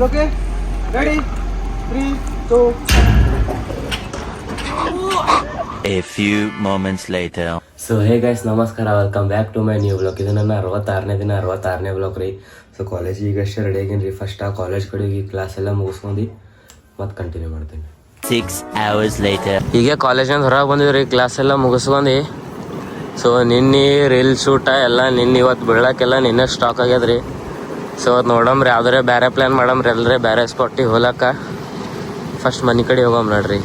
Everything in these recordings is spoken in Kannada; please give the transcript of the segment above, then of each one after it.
Okay ready 3 2 A few moments later. So hey guys ನಮಸ್ಕಾರ, welcome back to my new blog. ಇದು ನನ್ನ 66ನೇ ದಿನ, 66ನೇ ಬ್ಲಾಗ್ ರೀ. ಸೊ ಕಾಲೇಜಿಗೆ ಈಗಷ್ಟೇ ರೆಡಿ ಆಗೀನಿ ರೀ. ಫಸ್ಟ್ ಆ ಕಾಲೇಜ್ ಕಡೆಗೆ ಕ್ಲಾಸ್ ಎಲ್ಲ ಮುಗಿಸ್ಕೊಂಡು ಮತ್ತೆ ಕಂಟಿನ್ಯೂ ಮಾಡ್ತೀನಿ. 6 hours later. ಹೀಗೆ ಕಾಲೇಜಿಂದ ಹೊರಗೆ ಬಂದಿವಿ ರೀ, ಕ್ಲಾಸ್ ಎಲ್ಲ ಮುಗಿಸ್ಕೊಂಡು. ಸೊ ನಿನ್ನೆ ರೀಲ್ ಶೂಟ ಎಲ್ಲ ನಿನ್ನೆ ಇವತ್ತು ಬೀಳಕ್ಕೆಲ್ಲ ನಿನ್ನೆ ಸ್ಟಾಕ್ ಆಗ್ಯದ್ರಿ. ಸೊ ಅದು ನೋಡಮ್ರಿ, ಯಾವ್ದಾರೆ ಬೇರೆ ಪ್ಲ್ಯಾನ್ ಮಾಡಮ್ರಿ, ಎಲ್ಲರೇ ಬೇರೆ ಸ್ಪಾಟಿಗೆ ಹೋಲಕ್ಕ. ಫಸ್ಟ್ ಮನೆ ಕಡೆ ಹೋಗಮ್ ನೋಡ್ರಿ.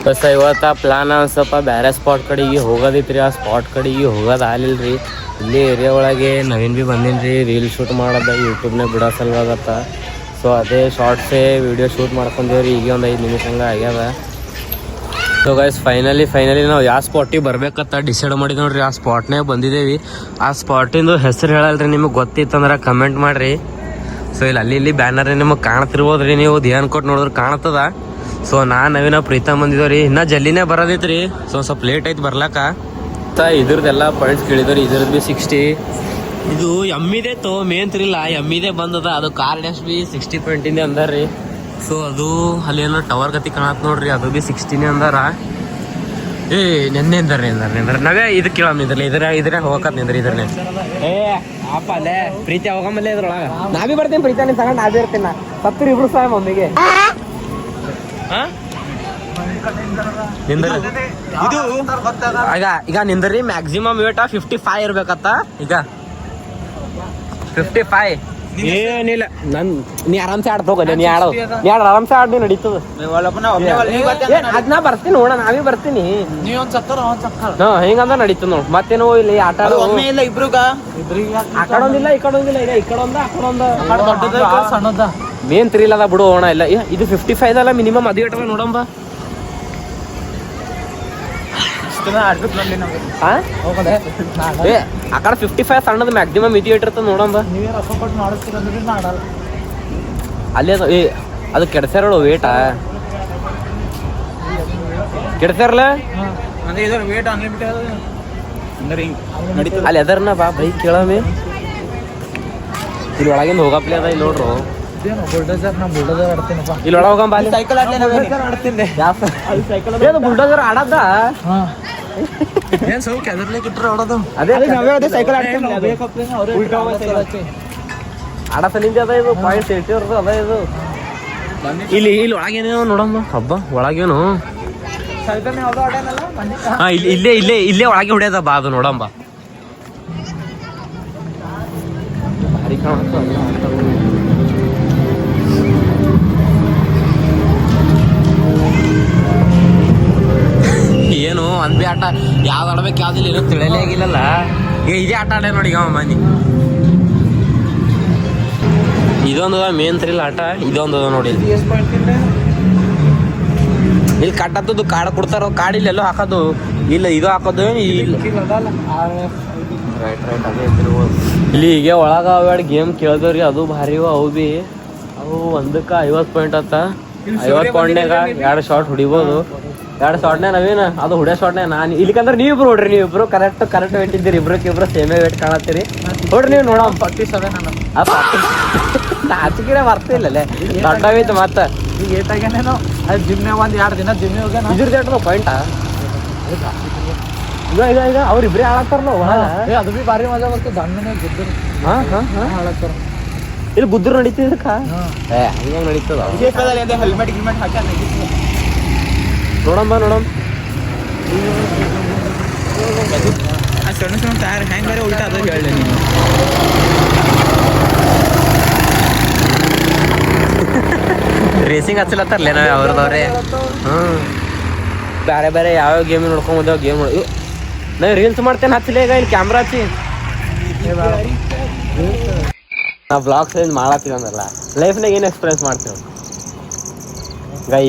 ಬಸ್ ಇವತ್ತು ಪ್ಲಾನ್ ಸ್ವಲ್ಪ ಬೇರೆ ಸ್ಪಾಟ್ ಕಡೆಗೆ ಹೋಗೋದಿತ್ತು ರೀ. ಆ ಸ್ಪಾಟ್ ಕಡೆಗೆ ಹೋಗೋದು ಆಗಲಿಲ್ಲ ರೀ. ಇಲ್ಲಿ ಏರಿಯಾ ಒಳಗೆ ನವೀನ್ ಭೀ ಬಂದೀನಿ ರೀ, ರೀಲ್ ಶೂಟ್ ಮಾಡೋದ ಯೂಟ್ಯೂಬ್ನಾಗ ಬಿಡೋ ಸಲುವಾಗತ್ತ. ಸೊ ಅದೇ ಶಾರ್ಟ್ಸೇ ವಿಡಿಯೋ ಶೂಟ್ ಮಾಡ್ಕೊಂಡೇವ್ರಿ. ಈಗ ಒಂದು 5 ನಿಮಿಷ ಹಂಗೆ ಆಗ್ಯದ. ಸೊ ಗೈಸ್ ಫೈನಲಿ ನಾವು ಯಾವ ಸ್ಪಾಟಿಗೆ ಬರ್ಬೇಕಂತ ಡಿಸೈಡ್ ಮಾಡಿದ್ ನೋಡ್ರಿ. ಆ ಸ್ಪಾಟ್ನೇ ಬಂದಿದ್ದೇವೆ. ಆ ಸ್ಪಾಟಿಂದು ಹೆಸರು ಹೇಳಲ್ರಿ, ನಿಮಗೆ ಗೊತ್ತಿತ್ತಂದ್ರೆ ಕಮೆಂಟ್ ಮಾಡಿರಿ. ಸೊ ಇಲ್ಲಿ ಬ್ಯಾನರ್ ನಿಮಗೆ ಕಾಣ್ತಿರ್ಬೋದ್ರಿ, ನೀವು ಧ್ಯಾನ್ ಕೊಟ್ಟು ನೋಡಿದ್ರೆ ಕಾಣ್ತದ. ಸೊ ನವೀನ ಪ್ರೀತಮ್ ಬಂದಿದ್ದೇವೆ ರೀ. ಇನ್ನೂ ಜಲ್ದಿನೇ ಬರೋದೈತೆ ರೀ. ಸೊ ಸ್ವಲ್ಪ ಲೇಟ್ ಐತೆ ಬರ್ಲಾಕ. ಇದ್ರದ್ದೆಲ್ಲ ಪಾಯಿಂಟ್ಸ್ ಕೇಳಿದವ್ರಿ. ಇದ್ರದ್ದು ಬಿ 60. ಇದು ಎಮ್ಮಿದೆ ತೋ ಮೇನ್ ತಿರಿಲ್ಲ, ಎಮ್ಮಿದೆ ಬಂದದ. ಅದು ಕಾರ್ ಡ್ಯಾಶ್ ಬಿ 60 ಪಾಯಿಂಟಿಂದ ಅಂದಾರ ರೀ. ಸೊ ಅದು ಅಲ್ಲಿ ಏನೋ ಟವರ್ ಗತಿ ಕಾಣತ್ ನೋಡ್ರಿ, ಅದು ಬಿ 60ನೇ ಅಂದಾರ. ನೆನ್ನೆ ಅಂದಾರೆ ನಾವೇ ಇದು ಕೇಳಮ್ ನಿಂದ್ರಲ್ಲ, ಇದ್ರ ಹೋಗಕತ್ ನಿಂದ್ರಿ ಇದ್ರನ್ನೇ. ಅಪ್ಪ ಅಲ್ಲೇ ಪ್ರೀತಿ ಹೋಗಮಲ್ಲೇ ಇದ್ರೊಳಗ ನಾವೇ ಬರ್ತೀನಿ. ಪ್ರೀತಿ ನೀನ್ ತಗೊಂಡು ನಾವೇ ಇರ್ತೀನಿ. ಸತ್ತರು ಇಬ್ರು ಸಹ ಮಮ್ಮಿಗೆ ಈಗ ನಿಂದ್ರಿ. Maximum wait 55 ಇರ್ಬೇಕತ್ತ. ಈಗ 55 ಏನಿಲ್ಲ. ನೀ ಆರಾಮ್ಸೆ ಆಡ್ ತಗೋಲ್ಲ, ನೀ ಆರಾಮ್ಸೆ ಆಡ್ ನಡೀತದ. ಅದ್ನ ಬರ್ತೀನಿ ನೋಡ, ನಾವೇ ಬರ್ತೀನಿ. ಹಿಂಗಂದ್ರ ನಡೀತದ ನೋಡ್. ಮತ್ತೇನು ಇಲ್ಲಿ ಆಟ ಆ ಕಡೊಂದಿಲ್ಲ ಈ ಕಡೊಂದಿಲ್ಲ. ಈಗ ಈ ಕಡೊಂದ ಆ ಕಡೊಂದ ಮೇನ್ ತಿರಿಲ್ಲ ಅದ ಬಿಡು. ಹೋಣ ಇಲ್ಲ ಇದು 55 ಅಲ್ಲ ಮಿನಿಮಮ್. ಅದು ಇಟ್ಟ ನೋಡಂಬ. ಆ ಕಡೆ 55 ಸಣ್ಣದ ಮ್ಯಾಕ್ಸಿಮಮ್ ಇದು ಇಟ್ಟಿರ್ತದ ನೋಡಂಬ. ಅಲ್ಲಿ ಅದು ಕೆಡ್ಸ್ಯಾರ ವೇಟ ಕೆಡ್ಸ್ಯಾರಲ್ಲ ಅಲ್ಲಿ ಅದರ್ನ ಬಾ ಬೈಕ್ ಕೇಳಮಿ. ಇಲ್ಲಿ ಒಳಗಿಂದ ಹೋಗಪ್ಲಿ ಅದ. ಇಲ್ಲಿ ನೋಡ್ರು ಇಲ್ಲಿ ಒಳಗೆ ಹೋಗಂಬ. ಬುಲ್ಡೋಸರ್ ಆಡದ ಆಡ ಸಲಿಂದ ಅದ. ಇದು ಪಾಯಿಂಟ್ 80 ಅದ. ಇದು ಇಲ್ಲಿ ಒಳಗೇನೇನೋ ನೋಡಮ್ಮ. ಹಬ್ಬ ಒಳಗೇನು ಇಲ್ಲೇ ಒಳಗೆ ಹೊಡ್ಯದ ಬಾ. ಅದು ನೋಡಂಬ. ಭಾರಿ ಕಾಣತ್ತ. ಏನು ಅಂದ್ಬಿ ಆಟ ಯಾವ್ದು ಆಡ್ಬೇಕು ಯಾವ್ದಿಲ್ಲ ಏನೋ ತಿಳಿಯಲೇ ಆಗಿಲ್ಲಲ್ಲ. ಇದೇ ಆಟ ಆಡ ನೋಡಿ ಅವ ಮನಿ. ಇದೊಂದು ಮೇನ್ ಥ್ರಿಲ್ ಆಟ. ಇದೊಂದು ನೋಡಿ ಇಲ್ಲಿ ಕಟ್ಟತ್ತದು ಕಾಡ್ ಕೊಡ್ತಾರ. ಕಾಡ್ ಇಲ್ಲೆಲ್ಲೋ ಹಾಕೋದು ಇಲ್ಲ, ಇದು ಹಾಕೋದು ಇಲ್ಲ. ಇಲ್ಲಿ ಈಗ ಒಳಗ ಅವೆರಡು ಗೇಮ್ ಕೇಳ್ದವ್ರಿ, ಅದು ಭಾರಿ ಅವು ಬಿ. ಅವು ಒಂದಕ್ಕೆ 50 ಪಾಯಿಂಟ್ ಆತ. 50 ಪಾಯಿಂಟ್ನಾಗ 2 ಶಾಟ್ ಹೊಡಿಬೋದು. 2 ಶಾಟ್ನೇ ನವೀನ ಅದು ಹೊಡ್ಯೋ ಶಾಟ್ನೇ ನಾನು. ಇಲ್ಲಿಕಂದ್ರೆ ನೀವಿಬ್ರು ನೋಡ್ರಿ, ನೀವಿಬ್ರು ಕರೆಕ್ಟ್ ವೇಟ್ ಇದ್ದೀರಿ. ಇಬ್ರು ಸೇಮೇ ವೇಟ್ ಕಾಣತ್ತೀರಿ ನೋಡ್ರಿ. ನೀವು ನೋಡ 47 ನಾಚಿಕಿರ ಬರ್ತಿಲ್ಲೇ ದೊಡ್ಡವಿತ್ತು. ಮತ್ತೆ ಈಗ ಏಟಾಗೇನೇನೋ ಅದು ಜಿಮ್ನಾಗ 1-2 ದಿನ ಜಿಮ್ ಹೋಗ್ಯಾನ. ಇದ್ರದ್ದು ಪಾಯಿಂಟ ಈಗ ಅವ್ರಿಬ್ರೇ ಹಾಳಾಗ್ತಾರಲ್ಲ. ಅದು ಬಿ ಭಾರಿ ಮಜಾ ಬರ್ತದೆ. ದಣ್ಣನೆ ಗುದ್ದರು ಹಾಳಾಗ್ತಾರ. ಇಲ್ಲಿ ಗುದ್ದರು ನಡೀತಿದ್ದಕ್ಕ ಹಂಗ ನಡೀತದ. ಹೆಲ್ಮೆಟ್ ಗಿಲ್ಮೆಟ್ ಹಾಕಿ ನೋಡಂಬ ಸಣ್ಣ ಟೈರ್ ಹೆಂಗಾರೆ ಉಲ್ಟಾ ಅದ ಹೇಳಿ ನೀನು. ರೇಸಿಂಗ್ ಹಚ್ಚಲತ್ತಾರಲ್ಲ ನಾವೇ ಅವ್ರದವ್ರೆ. ಬೇರೆ ಯಾವ್ಯಾವ ಗೇಮ್ ನೋಡ್ಕೊಂಬಂದೇವ್. ಗೇಮ್ ನಾ ರೀಲ್ಸ್ ಮಾಡ್ತೇನೆ ಹಚ್ಚಲೇ. ಈಗ ಇಲ್ಲಿ ಕ್ಯಾಮ್ರಾ ಹಚ್ಚಿ ನಾ ಬ್ಲಾಗ್ಸ್ ಏನು ಮಾಡತ್ತೀವಿ ಅಂದ್ರಲ್ಲ, ಲೈಫ್ನಾಗ ಏನು ಎಕ್ಸ್ಪೀರಿಯನ್ಸ್ ಮಾಡ್ತೇವೆ.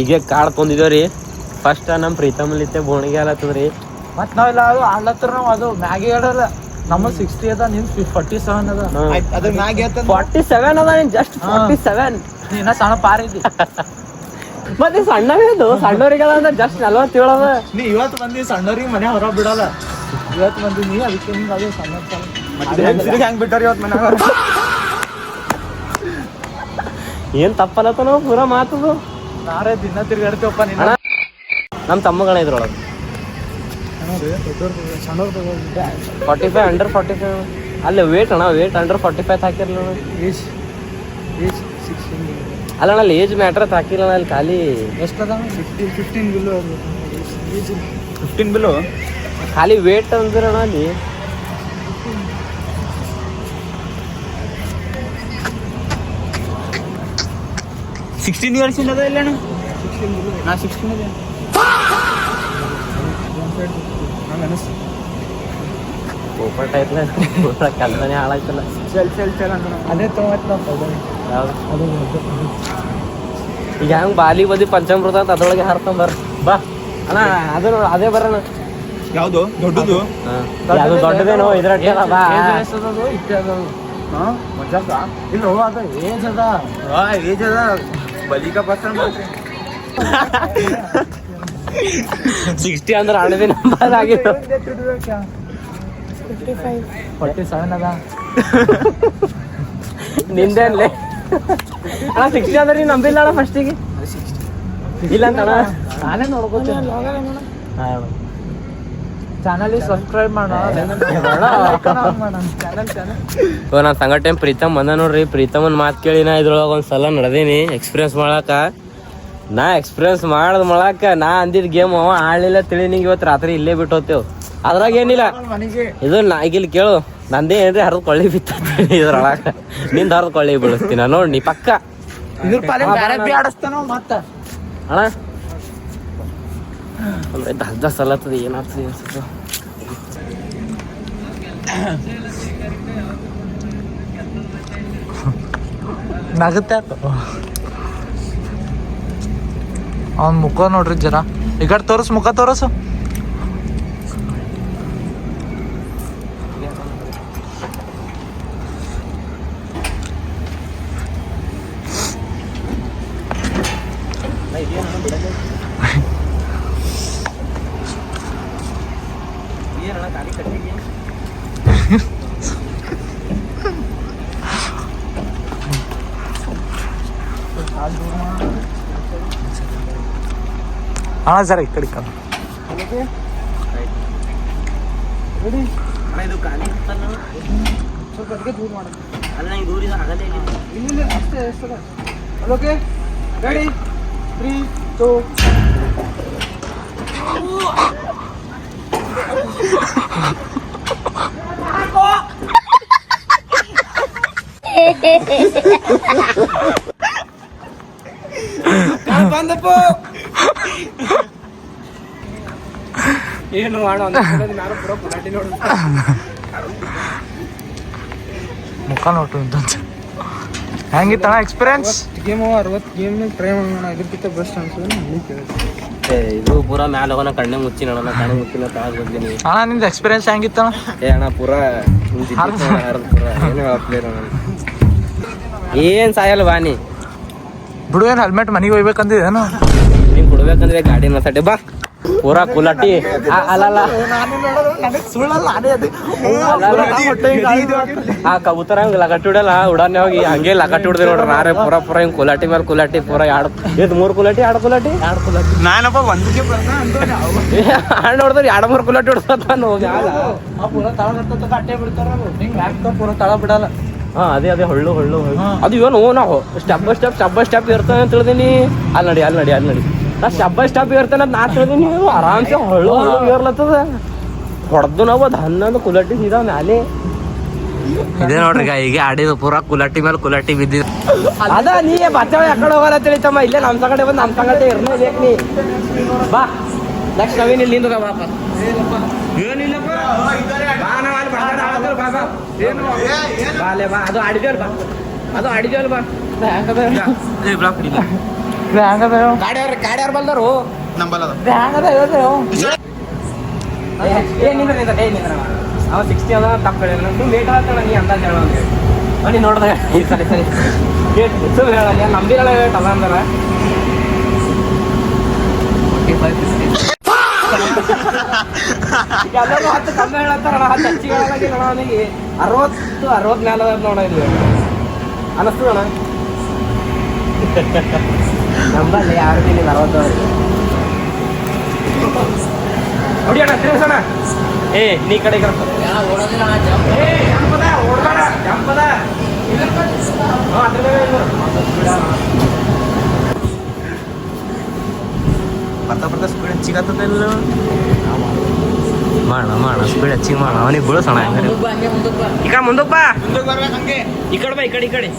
ಈಗ ಕಾಡ್ ತೊಂದಿದ್ದೇವ್ರಿ. ಫಸ್ಟ್ ನಮ್ಮ ಪ್ರೀತಮಲ್ಲಿತ್ತೆ ಬೋಣಿಗೆ ಆಲತ್ತದ್ರಿ. ಮತ್ತು ನಾವೆಲ್ಲ ಅದು ಆಡ್ಲತ್ತಾರ. ನಾವು ಅದು ಮ್ಯಾಗಿ ಆಡಲ್ಲ. ನಮ್ಮ 60 ಅದ, ನಿನ್ 47 ಅದ. ಅದ್ರ ಮ್ಯಾಗಿ 47 ಅದ. ನೀನ್ ಜಸ್ಟ್ 47. ನೀನ ಸಣ್ಣ ಪಾರಿದ್ದಿ. ಮತ್ತೆ ಸಣ್ಣವೇ ಅದು. ಸಣ್ಣವ್ರಿಗಲ್ಲ ಅಂದ್ರೆ ಜಸ್ಟ್ 47 ಅದ. ನೀ ಇವತ್ತು ಬಂದಿ ಸಣ್ಣವ್ರಿಗೆ ಮನೆ ಹೊರ ಬಿಡಲ್ಲ. ಇವತ್ತು ಬಂದಿ ನೀ ಅದಕ್ಕೆ ಹಿಂಗೆ ಅದು ಸಣ್ಣ ಹೆಂಗ್ ಬಿಟ್ಟಾರ ಇವತ್ತು ಮನೆ. ಏನ್ ತಪ್ಪಲ್ಲತ್ತ ನಾವು ಪೂರ ಮಾತದು ನಾರೇ ದಿನ ತಿರ್ಗಾಡ್ತೀವಪ್ಪ ನೀನು. ಅಣ್ಣ ನಮ್ಮ ತಮ್ಮಗಳ ಇದ್ರೊಳಗೆ ಸಣ್ಣವ್ರು 45 ಅಂಡರ್ 45 ಅಲ್ಲೇ ವೇಟ್ ಅಣ್ಣ ವೇಟ್ ಅಂಡರ್ 45 ಹಾಕಿರ್ಲಿ ಅಣ್ಣ. ಏಜ್ 16 ಅಲ್ಲ ಅಣ್ಣ ಅಲ್ಲಿ ಏಜ್ ಮ್ಯಾಟ್ರ್ ಹಾಕಿಲ್ಲ ಅಲ್ಲಿ ಖಾಲಿ ಎಷ್ಟದ 15 ಬಿಲ್ಲು 15 ಬಿಲ್ಲು ಖಾಲಿ ವೇಟ್ ಅಂದ್ರೆ ಅಣ್ಣ ಅಲ್ಲಿ 16 ಇಯರ್ಸ್ ಇಲ್ಲದ ಇಲ್ಲ ಅಣ್ಣ 16 ಬಿಲ್ಲು ನಾ 16 ಇದೆ ನಂಗೆ ಅನಿಸ್ತು ಓಪನ್ ಟೈಪ್ನ ಕೆಲಸನೇ ಹಾಳಾಯ್ತಲ್ಲ. ಚಲ್ ಅಂತ ಅದೇ ತೊಗೊಳ್ತ ಅದು ಈಗ ಹೆಂಗೆ ಬಾಲಿ ಬದಿ ಪಂಚಾಮೃತ ಅಂತ ಅದ್ರೊಳಗೆ ಹಾರ್ಕೊಂಬರ್ ಬಾ ಅಣ್ಣ ಅದೇ ಬರೋಣ. ಯಾವುದು ದೊಡ್ಡದು ಅದು ದೊಡ್ಡದೇನೋ ಇದ್ರ ಬಾ ಮಜಾಕ ಇಲ್ಲ ಅದ ಏಜ್ ಅದ ಬಲಿಕ ಪರ್ಸನ್ 60 ಅಂದ್ರೆ ಹಣದಿ ನಂಬರ್ ಆಗಿತ್ತು 47 ಅದ ನಿಂದೇನ್ಲೆ ಅಣ್ಣ 60 ಅಂದ್ರೆ ನೀನು ನಂಬಿಲ್ಲ ಅಣ್ಣ ಫಸ್ಟಿಗೆ ಇಲ್ಲ ಅಂತ ಅಣ್ಣ ನಾನೇ ನೋಡ್ಕೋತೀನಿ ಚಾನಲ್ ಸಬ್ಸ್ಕ್ರೈಬ್ ಮಾಡೋ ನಾನು ಸಂಘಟನೆ ಪ್ರೀತಮ್ ಬಂದ ನೋಡ್ರಿ. ಪ್ರೀತಮನ್ ಮಾತು ಕೇಳಿ ನಾ ಇದ್ರೊಳಗೆ ಒಂದ್ಸಲ ನಡೆದೀನಿ ಎಕ್ಸ್ಪೀರಿಯನ್ಸ್ ಮಾಡಾಕ. ನಾ ಎಕ್ಸ್ಪೀರಿಯನ್ಸ್ ಮಾಡಕ ನಾ ಅಂದಿದ್ ಗೇಮ್ ಅವ ಆಡ್ಲಿಲ್ಲ ತಿಳಿ ನಿಂಗೆ ಇವತ್ತು ರಾತ್ರಿ ಇಲ್ಲೇ ಬಿಟ್ಟು ಹೋಗ್ತೇವ್. ಅದ್ರಾಗ ಏನಿಲ್ಲ ಇದು ನಾ ಇಲ್ಲಿ ಕೇಳು ನಂದೇ ಏನ್ರಿ ಹರಿದು ಕೊಳ್ಳಿ ಬಿತ್ತ ಇದ್ರೊಳಗ ನಿಂದ ಹರಿದು ಕೊಳ್ಳಿ ಬೀಳಿಸ್ತೀನ ನೋಡಿ ನೀ ಪಕ್ಕ ಇದ್ರ ಪಾಲೆ ಬ್ಯಾರೆ ಆಡಸ್ತಾನೋ ಮತ್ತ ಅಣ್ಣ ಅಂದ್ರೆ ದಗ್ದ ಸಲತ್ತದ ಏನಾಗ್ತದೆ ಅನ್ಸುತ್ತೆ. ನಗುತ್ತೆ ಅವನ್ ಮುಖ ನೋಡ್ರಿ ಜರ ಈ ಕಡೆ ತೋರಿಸ್ ಮುಖ ತೋರಿಸು. ಹಾ ಸರ್ ಈ ಕಡೆ ಓಕೆ ರೆಡಿ 3 2 ಬಂದಪ್ಪ ಏನು ಮಾಡೋ ನಾನು ಪೂರ ಪುರಾಟಿ ನೋಡ ಮುಖ ನೋಟು ಅಂತ ಹೆಂಗಿತ್ತಣ್ಣ ಎಕ್ಸ್ಪೀರಿಯನ್ಸ್ ಗೇಮ್ 60 ಗೇಮ್ ಟ್ರೈ ಮಾಡೋಣ ಇದಕ್ಕಿಂತ ಬೆಸ್ಟ್ ಅನ್ಸುತ್ತೆ. ಇದು ಪೂರಾ ಮ್ಯಾಲ ಹೋಗೋಣ ಕಣ್ಣೆ ಮುಚ್ಚಿ ನೋಡೋಣ ಕಣ್ಣು ಮುಚ್ಚಿನ ತಾಳ್ ಬಂದಿನಿ ಅಣ್ಣ ನಿಮ್ದು ಎಕ್ಸ್ಪೀರಿಯನ್ಸ್ ಹೆಂಗಿತ್ತಣ್ಣ? ಅಣ್ಣ ಪೂರಾ ಏನು ಏನ್ ಸಾಯಲ್ಲ ಬಾನಿ ಬಿಡು ಏನು ಹೆಲ್ಮೆಟ್ ಮನೆಗೆ ಹೋಗ್ಬೇಕಂದಿದ್ದೇನು ನೀನ್ ಕೊಡ್ಬೇಕಂದ್ರೆ ಗಾಡಿ ಮಾತಾಡಿ ಬಾ ಪೂರಾ ಕುಲಾಟಿ ಅಲ್ಲಲ್ಲ ಆ ಕಬೂತರ ಹಂಗ ಲಗಟ್ಟಿ ಹೊಡಲ್ಲ ಉಡಾನೆ ಹೋಗಿ ಹಂಗೆ ಲಗಟ್ಟಿ ಹೊಡ್ದೆ ನೋಡ್ರಿ ನಾರೇ ಪೂರಾ ಹಿಂಗ್ ಕುಲಾಟಿ ಮೇಲೆ ಕುಲಾಟಿ ಪೂರಾ ಇದು 3 ಕುಲಾಟಿ 2 ಕುಲಾಟಿ ನಾನಪ್ಪ ಒಂದಿಗೆ ಹಣ್ಣು ಹೊಡ್ದ್ರೆ 2-3 ಕುಲಾಟಿ ಹೊಡ್ಸತ್ತಾನ ಹೋಗಿ ಪೂರ ತಳ ಕಟ್ಟೆ ಬಿಡ್ತಾರ ಹಿಂಗೆ ಪೂರ ತಳ ಬಿಡಲ್ಲ. ಹಾ ಅದೇ ಹೊಳ್ಳು ಅದು ಏನು ನಾವು ಸ್ಟೆಪ್ ಬೈ ಸ್ಟೆಪ್ ಇರ್ತಾನೆ ಅಂತ ತಿಳಿದೀನಿ. ಅಲ್ಲಿ ನಡಿ ನಾ ಸ್ಟೆಪ್ ಬೈ ಸ್ಟೆಪ್ ಇರ್ತಾನೆ ಅಂತ ನಾ ತಿಳಿದೀನಿ. ಆರಾಮ್ಸೆ ಹೊಳ್ಳು ಇರ್ಲತ್ತದ ಹೊಡೆದು ನಾವು ಅದು 11 ಕುಲಾಟಿ ಸೀದಾ ಮ್ಯಾಲೆ ಇದೆ ನೋಡ್ರಿ ಈಗ ಆಡಿದ ಪೂರಾ ಕುಲಾಟಿ ಮೇಲೆ ಕುಲಾಟಿ ಬಿದ್ದಿದ್ ಅದ ನೀ ಬಚ್ಚಾವ ಯಾಕಡೆ ಹೋಗಲ್ಲ ತಿಳಿತಮ್ಮ ಇಲ್ಲೇ ನಮ್ಮ ಸಂಗಡೆ ಬಂದು ನಮ್ಮ ಸಂಗಡೆ ಇರ್ಲೇಬೇಕು ನೀ ಬಾ ನೆಕ್ಸ್ಟ್ ನವೀನ್ ಇಲ್ಲಿಂದ ಬಾಪ ಏನಿಲ್ಲಪ್ಪ ಬಾಲೆ ಬಾ ಅದು ಆಡಿದೇವಲ್ ಬಾ ಗಾಡಿಯವ್ರು ಬಂದರು ಅವ 60 ಅದ ತಪ್ಪ ಹೇಳಿ ಲೇಟ್ ಆಗ್ತಾಳ ನೀ ಅಂದಾಜ್ ಹೇಳ ನೀ ನೋಡ್ದ ಸರಿ ಸುಮ್ಮನೆ ಹೇಳ ನಂಬಿರಲ್ಲ ಅದ ಅಂದಾರ 45 ಎಲ್ಲರೂ 10 ಕಮ್ಮಿ ಹೇಳತ್ತಾರ 10 ಹೆಚ್ಚಿಗೆ ಹೇಳಲಾಗಿಲ್ಲ ಅವನಿಗೆ 60 ಮೇಲೆ ನೋಡ ಇದು ಅನಸ್ತದಣ್ಣ ನಮ್ಮಲ್ಲಿ ಯಾರು ಇಲ್ಲಿ 40 ಹೊಡಿಯೋಣ ತಿರ್ಸೋಣ. ನೀ ಕಡೆ ಬರ್ತಾ ಸ್ಪೀಡ್ ಹೆಚ್ಚಿಗತ್ತಲ್ಲ. ಮಾಡ ಸ್ಪೀಡ್ ಹೆಚ್ಚಿಗೆ ಮಾಡ, ಅವನಿಗೆ ಬೀಳಸೋಣ. ಈಗ ಮುಂದಪ್ಪ, ಹಂಗೆ ಈ ಕಡೆ ಬಾ, ಈ ಕಡೆ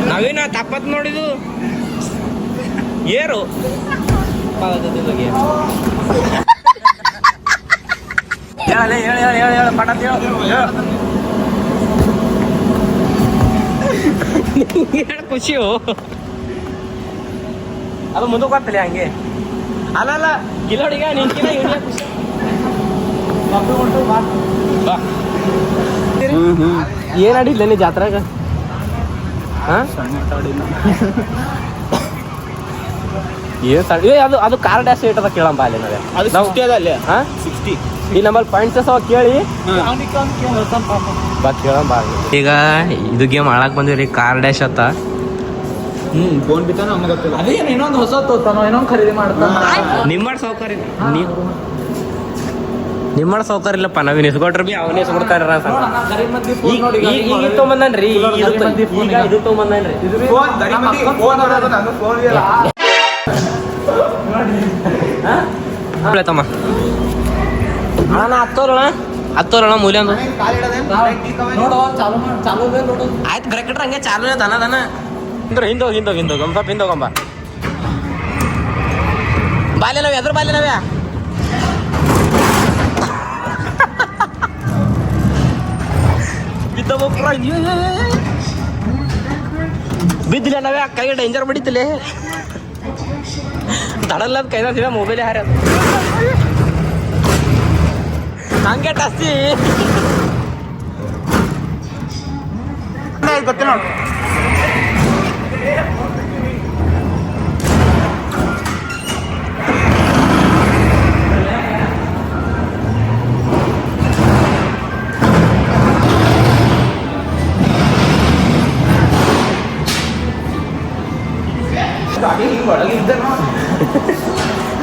ನಾವೇನ ತಪ್ಪತ್ ನೋಡಿದು ಏರು ಹೇಳ ಪಟ ಖುಷಿಯು ಅದು ಮುಂದಕ್ಕೆ ಹೋಗ್ತಲೆ ಹಂಗೆ. ಅಲ್ಲ ಕಿಲೋಡಿಗ ನಿನ್ಕಿನ ಹಿಡಿಯ ಖುಷಿ. ಏನ್ ಆಡಿಲ್ಲ ನೀ ಜಾತ್ರಾಗ? ಅದು ಕಾರ್ ಡ್ಯಾಶ್ ಏಟ್ ಅದ ಕೇಳಂಬ ಅಲ್ಲಿ ನಾವೇ. ಅದು 60 ಅದ ಅಲ್ಲಿ. 60 ಈ ನಮ್ಮಲ್ಲಿ ಪಾಯಿಂಟ್ಸ್ ಅವ ಕೇಳಿ ಬಾ ಕೇಳಂಬ. ಈಗ ಇದು ಗೇಮ್ ಆಳಕ್ ಬಂದಿವ್ರಿ, ಕಾರ್ ಡ್ಯಾಶ್ ಅತ್ತ. ಫೋನ್ ಬಿತ್ತಾನ ಅಮ್ಮ ಗೊತ್ತಿಲ್ಲ. ಅದೇನು ಇನ್ನೊಂದು ಹೊಸ ತೋತಾನೋ ಇನ್ನೊಂದು ಖರೀದಿ ಮಾಡ್ತಾನ. ನಿಮ್ಮಳ ಸೌಕರ್ಯ ನಿಮ್ಮಳ ಸೌಕರ್ಯ ಇಲ್ಲಪ್ಪ, ನಾವೇನು ಇಸ್ಕೊಟ್ರಿ ಬಿ ಅವನೇ ಇಸ್ಕೊಡ್ತಾರ. ಈಗ ತೊಗೊಂಬಂದನ್ರಿ, ಈಗ ಇದು ತೊಗೊಂಬಂದನ್ರಿ. ತಮ್ಮ ಅಣ್ಣ ಹತ್ತೋರಣ ಮೂಲ್ಯ ಆಯ್ತು. ಬ್ರೇಕೆಟ್ ಹಂಗೆ ಚಾಲು ದನ ಹಿಂದೋಗಂಬ ಹಿಂದೋಗಂಬ ಬಾಲ್ಯ ನಾವ್ ಎದ್ರ ಬಾಲ್ಯ ನಾವ್ಯಾ ಬಿದ್ದಿಲ್ಲ ನಾವೇ ಕೈಗೆ ಡೇಂಜರ್ ಬಡಿತಿಲ್ಲ ತಡಲ್ಲ ಕೈದ ಸಿಗ ಮೊಬೈಲ್ ಹಾರ ಹಂಗೆ ಟಸ್ತಿ ಗೊತ್ತಿಲ್ಲ ನೋಡಿ.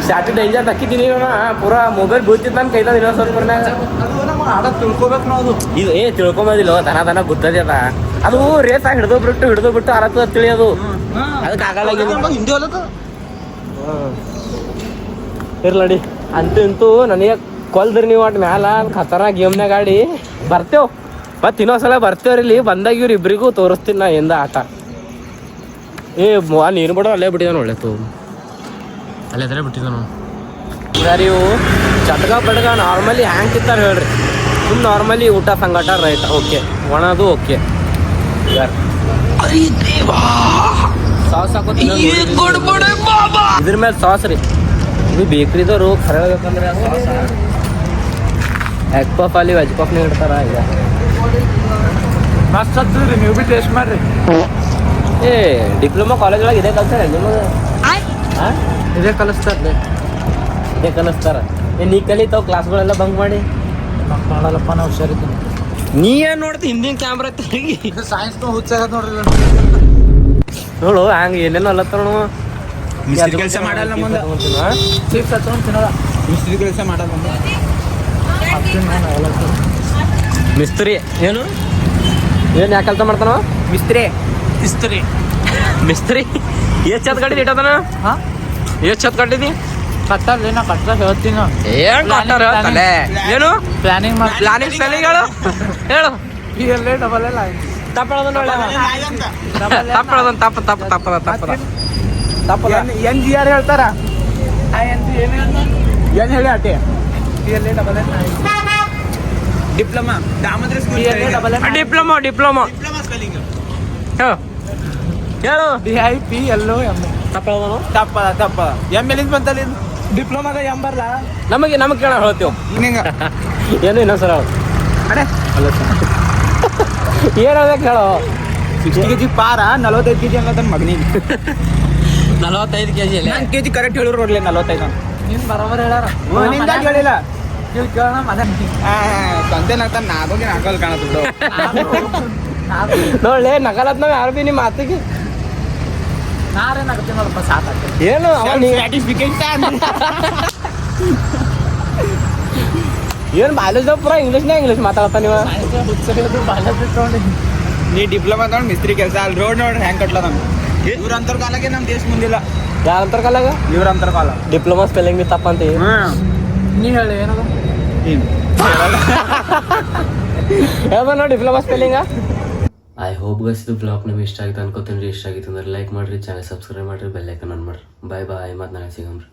ಶಾಟಿ ಡೇಂಜರ್ ತಕ್ಕಿದ್ದೀನಿ ಪೂರಾ ಮೊಬೈಲ್ ಬೀಳ್ತಿತ್ತು ನಾನು ಕೈದ ಇನ್ನೊಂದು ಸ್ವಲ್ಪ ಆಡೋದು ತಿಳ್ಕೊಬೇಕು ನಾವು. ಇದು ತಿಳ್ಕೊಂಬೋದಿಲ್ಲ, ದನ ಗುದ್ದದೆ ಅದ. ಅದು ರೇಸ್ ಆಗಿ ಹಿಡಿದು ಬಿಟ್ಟು ಆರತ್ತು ತಿಳಿಯೋದು. ಅದಕ್ಕೆ ಆಗಲ್ಲ ಹಿಂದಿ ಹೊಲದ ಇರ್ಲಡಿ ಇಂತೂ ನನಗೆ ಕೊಲ್ದ್ರಿ ನೀವು ಒಟ್ಟು ಮ್ಯಾಲ ಖತರಾ ಗೇಮ್ನ ಗಾಡಿ ಬರ್ತೇವ್. ಮತ್ತೆ ಇನ್ನೊಂದ್ಸಲ ಬರ್ತೇವ್ರಿ. ಇಲ್ಲಿ ಬಂದಾಗ ಇವ್ರು ಇಬ್ರಿಗೂ ತೋರಿಸ್ತೀನಿ ನಾ ಎಂದ ಆಟ. ನೀರು ಬಿಡೋ ಅಲ್ಲೇ ಬಿಟ್ಟಿದ್ದಾನೆ, ಒಳ್ಳೆತು ಅಲ್ಲೇ ಎದ್ರೆ ಬಿಟ್ಟಿದ್ದಾನು. ಸರಿ ಇವು ಚಟ್ಗ ಬಡ್ಗ ನಾರ್ಮಲಿ ಹ್ಯಾಂಗ್ ತಿಂತಾರೆ ಹೇಳ್ರಿ. ಸುಮ್ಮನೆ ನಾರ್ಮಲಿ ಊಟ ಸಂಗಟ ರೈಟ್ ಓಕೆ, ಒಣದು ಓಕೆ. ಸಾಸ್ ಹಾಕೋ ಇದ್ರ ಮೇಲೆ ಸಾಸ್ ರೀ. ಇದು ಬೇಕ್ರಿದವರು ಖರೆ ಹೇಳ್ಬೇಕಂದ್ರೆ ಸಾಸ್ ಎಗ್ ಪಫ್ ಅಲ್ಲಿ ವೆಜ್ ಪಫ್ನ ಇಡ್ತಾರ. ಈಗ ಮಸ್ತ್ ಹತ್ತದ್ರಿ, ನೀವು ಬಿ ಟೇಸ್ಟ್ ಮಾಡ್ರಿ. ಡಿಪ್ಲೊಮಾ ಕಾಲೇಜ್ ಒಳಗೆ ಇದೇ ಕಲ್ತಾರ ನಿಮಗೆ? ಇದೇ ಕಲಿಸ್ತಾರ್ರಿ, ಇದೇ ಕಲಿಸ್ತಾರ. ನೀ ಕಲಿತಾವ ಕ್ಲಾಸ್ಗಳೆಲ್ಲ ಬಂಕ್ ಮಾಡಿ? ಮಾಡಲ್ಲಪ್ಪ, ನಾವು ಹುಷಾರಿದ್ದೀನಿ. ನೀ ಏನ್ ನೋಡ್ತಿ ಹಿಂದಿನ ಕ್ಯಾಮ್ರಾ ತೆಗಿ. ಸೈನ್ಸ್ನು ಹುಚ್ಚಾಗತ್ ನೋಡ್ರಿ ನೋಡು ಹಂಗ ಏನೇನೋ ಅಲ್ಲತ್ತಾರ. ಮಿಸ್ತ್ರಿ ಕೆಲಸ ಮಾಡಲ್ಲ ಮುಂದೆ, ಚಿಪ್ಸ್ ಹಚ್ಕೊಂಡು ತಿನ್ನಲ್ಲ. ಮಿಸ್ತ್ರಿ ಕೆಲಸ ಮಾಡಲ್ಲ ಮುಂದೆ. ಮಿಸ್ತ್ರಿ ಏನು ಯಾಕೆ ಕೆಲಸ ಮಾಡ್ತಾನ? ಮಿಸ್ತ್ರಿ ಎಷ್ಟು ಛತ್ ಕಟ್ಟಿದಿ ಇಟ್ಟದನ? ಎಷ್ಟು ಛತ್ ಕಟ್ಟಿದಿ? ಕಟ್ಟಲ್ಲ, ನಾ ಕಟ್ಟ ಹೇಳ್ತೀನಿ. ಏನು ಪ್ಲಾನಿಂಗ್ ಹೇಳು PLA ಡಬಲ್ L ತಪ್ಪಳದ NGR ಹೇಳ್ತಾರ. ಏನ್ ಹೇಳಿ ಅಟೆ PLA double L diploma diploma ಹೇಳು. DIPLO ತಪ್ಪದ ಎಮ್ ಎಲ್ಲಿಂದ ಬಂತಲ್ಲ ಡಿಪ್ಲೊಮಾದ ಎಂ ಬರ್ಲ. ನಮಗೆ ಕೇಳ ಹೇಳ್ತೇವೆ ಏನು ಇನ್ನೊಂದ್ಸಲ ಅಡೆ ಏನು ಹೇಳ್ಬೇಕು ಹೇಳೋ. 60 kg ಪಾರ 45 kg ಅನ್ನೋದನ್ನ ಮಗನಿಗೆ 45 kg ನಾನು kg ಕರೆಕ್ಟ್ ಹೇಳಿರು ನೋಡ್ಲಿ 45. ನೀನು ಬರೋಬರ್ ಹೇಳಾರ, ನಿಂದ ಹೇಳಿಲ್ಲ ನೀವು ಕೇಳೋಣ. ತಂದೆ ನಾಗ್ತಾನೆ ನಾಗೋಗಿ ನಾಗಲ್ ಕಾಣತ್ತು. ನೋಡ್ಲೆ ನಗಲತ್ ನಾವ್ ಯಾರು ಬಿ ನಿಮ್ಮ ಮಾತಿಗೆ ನಾರೇನಾಗುತ್ತೆ ನೋಡಪ್ಪ ಸಾಕಾಗ್ತದೆ ಏನು ಅವ ನೀ ಏನ್ ಬಾಲೇಜ್ ಪೂರ ಇಂಗ್ಲೀಷ್ ಮಾತಾಡತ್ತ ನೀವು ನೀ ಡಿಪ್ಲೊಮಾ ತಗೊಂಡು ಮಿಸ್ತ್ರಿ ಕೆಲಸ ಅಲ್ಲಿ ರೋಡ್ ನೋಡ್ರಿ ಹೆಂಗ್ ಕಟ್ಲ ನಮ್ಗೆ ಇವ್ರ ಅಂತರ್ ಕಾಲಕ್ಕೆ ನಮ್ಮ ದೇಶ ಮುಂದಿಲ್ಲ ಯಾರಂತಾರ ಕಾಲಾಗ ಇವ್ರ ಅಂತರ್ ಕಾಲ ಡಿಪ್ಲೊಮಾ ಸ್ಪೆಲ್ಲಿಂಗ್ ಬಿ ತಪ್ಪಂತ ನೀ ಹೇಳಿ ಏನದು ಯಾವ ನೋಡಿ ಡಿಪ್ಲೊಮಾ ಸ್ಪೆಲ್ಲಿಂಗ ಐ ಹೋಪ್ ಗಸ್ ಇದು ಬ್ಲಾಗ್ ನಿಮ್ಗೆ ಇಷ್ಟ ಆಗಿತ್ತು ಅನ್ಕೋತೀನಿ ಇಷ್ಟ ಆಗಿತ್ತು ಅಂದ್ರೆ ಲೈಕ್ ಮಾಡ್ರಿ ಚಾನಲ್ ಸಬ್ಸ್ಕ್ರೈಬ್ ಮಾಡ್ರಿ ಬೆಲ್ ಐಕನ್ ಆನ್ ಮಾಡ್ರಿ ಬಾಯ್ ಮತ್ತೆ ನಾಳೆ ಸಿಗಮ್ರಿ